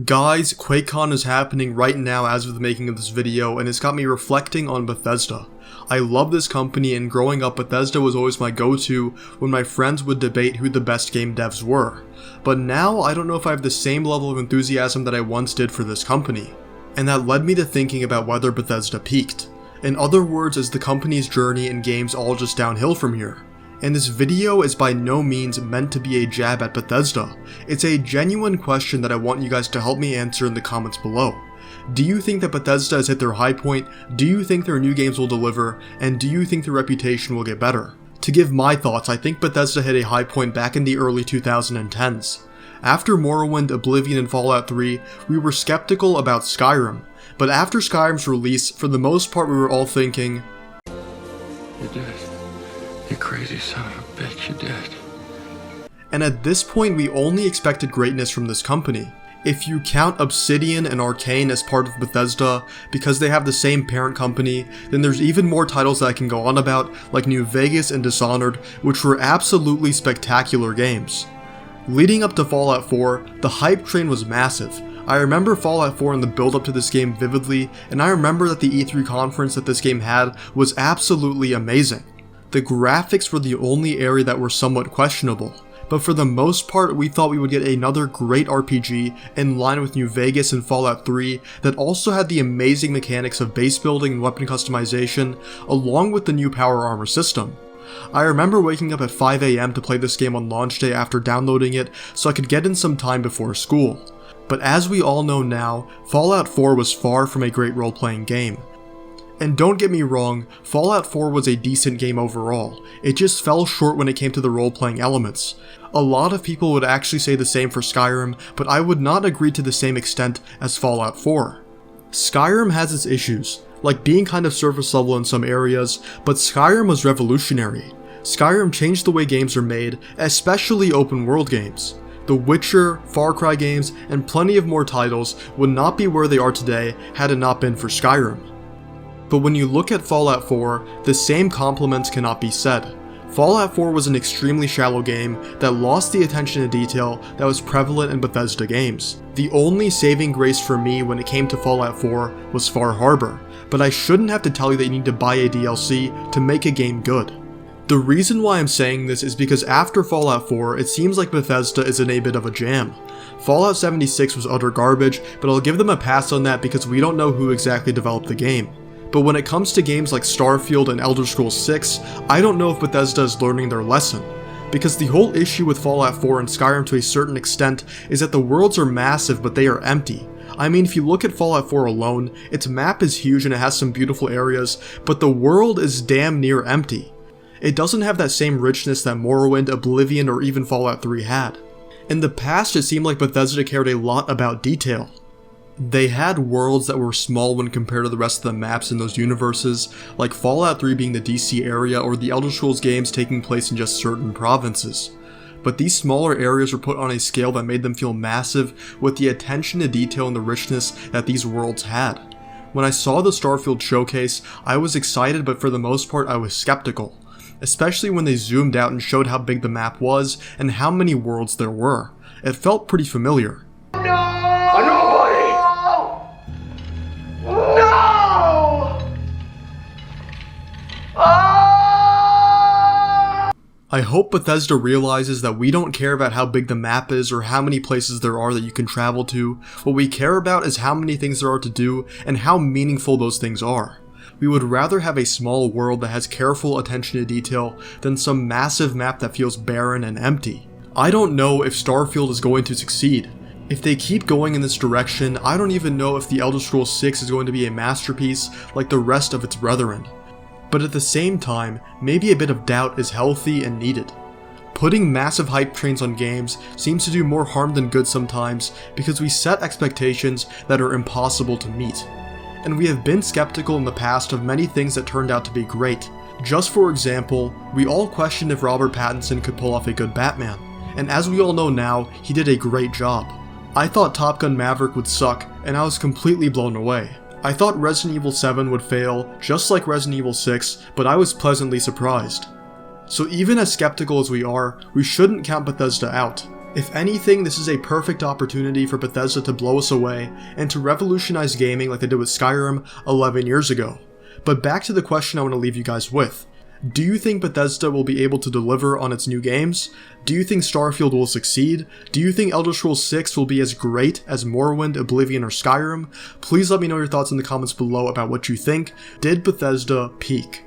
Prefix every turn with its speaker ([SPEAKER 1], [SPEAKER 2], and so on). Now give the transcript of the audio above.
[SPEAKER 1] Guys, QuakeCon is happening right now as of the making of this video, and it's got me reflecting on Bethesda. I love this company, and growing up, Bethesda was always my go-to when my friends would debate who the best game devs were. But now, I don't know if I have the same level of enthusiasm that I once did for this company. And that led me to thinking about whether Bethesda peaked. In other words, is the company's journey in games all just downhill from here? And this video is by no means meant to be a jab at Bethesda. It's a genuine question that I want you guys to help me answer in the comments below. Do you think that Bethesda has hit their high point? Do you think their new games will deliver? And do you think their reputation will get better? To give my thoughts, I think Bethesda hit a high point back in the early 2010s. After Morrowind, Oblivion, and Fallout 3, we were skeptical about Skyrim. But after Skyrim's release, for the most part we were all thinking,
[SPEAKER 2] "You did it. You crazy son of a bitch, you did."
[SPEAKER 1] And at this point we only expected greatness from this company. If you count Obsidian and Arcane as part of Bethesda because they have the same parent company, then there's even more titles that I can go on about, like New Vegas and Dishonored, which were absolutely spectacular games. Leading up to Fallout 4, the hype train was massive. I remember Fallout 4 and the build up to this game vividly, and I remember that the E3 conference that this game had was absolutely amazing. The graphics were the only area that were somewhat questionable, but for the most part we thought we would get another great RPG in line with New Vegas and Fallout 3 that also had the amazing mechanics of base building and weapon customization, along with the new power armor system. I remember waking up at 5 AM to play this game on launch day after downloading it so I could get in some time before school. But as we all know now, Fallout 4 was far from a great role-playing game. And don't get me wrong, Fallout 4 was a decent game overall, it just fell short when it came to the role-playing elements. A lot of people would actually say the same for Skyrim, but I would not agree to the same extent as Fallout 4. Skyrim has its issues, like being kind of surface level in some areas, but Skyrim was revolutionary. Skyrim changed the way games are made, especially open world games. The Witcher, Far Cry games, and plenty of more titles would not be where they are today had it not been for Skyrim. But when you look at Fallout 4, the same compliments cannot be said. Fallout 4 was an extremely shallow game that lost the attention to detail that was prevalent in Bethesda games. The only saving grace for me when it came to Fallout 4 was Far Harbor, but I shouldn't have to tell you that you need to buy a DLC to make a game good. The reason why I'm saying this is because after Fallout 4, it seems like Bethesda is in a bit of a jam. Fallout 76 was utter garbage, but I'll give them a pass on that because we don't know who exactly developed the game. But when it comes to games like Starfield and Elder Scrolls 6, I don't know if Bethesda is learning their lesson. Because the whole issue with Fallout 4 and Skyrim to a certain extent is that the worlds are massive but they are empty. I mean, if you look at Fallout 4 alone, its map is huge and it has some beautiful areas, but the world is damn near empty. It doesn't have that same richness that Morrowind, Oblivion, or even Fallout 3 had. In the past, it seemed like Bethesda cared a lot about detail. They had worlds that were small when compared to the rest of the maps in those universes, like Fallout 3 being the DC area or the Elder Scrolls games taking place in just certain provinces. But these smaller areas were put on a scale that made them feel massive with the attention to detail and the richness that these worlds had. When I saw the Starfield showcase, I was excited, but for the most part I was skeptical. Especially when they zoomed out and showed how big the map was and how many worlds there were. It felt pretty familiar. I hope Bethesda realizes that we don't care about how big the map is or how many places there are that you can travel to. What we care about is how many things there are to do and how meaningful those things are. We would rather have a small world that has careful attention to detail than some massive map that feels barren and empty. I don't know if Starfield is going to succeed. If they keep going in this direction, I don't even know if the Elder Scrolls 6 is going to be a masterpiece like the rest of its brethren. But at the same time, maybe a bit of doubt is healthy and needed. Putting massive hype trains on games seems to do more harm than good sometimes because we set expectations that are impossible to meet. And we have been skeptical in the past of many things that turned out to be great. Just for example, we all questioned if Robert Pattinson could pull off a good Batman, and as we all know now, he did a great job. I thought Top Gun Maverick would suck, and I was completely blown away. I thought Resident Evil 7 would fail, just like Resident Evil 6, but I was pleasantly surprised. So even as skeptical as we are, we shouldn't count Bethesda out. If anything, this is a perfect opportunity for Bethesda to blow us away and to revolutionize gaming like they did with Skyrim 11 years ago. But back to the question I want to leave you guys with. Do you think Bethesda will be able to deliver on its new games? Do you think Starfield will succeed? Do you think Elder Scrolls 6 will be as great as Morrowind, Oblivion, or Skyrim? Please let me know your thoughts in the comments below about what you think. Did Bethesda peak?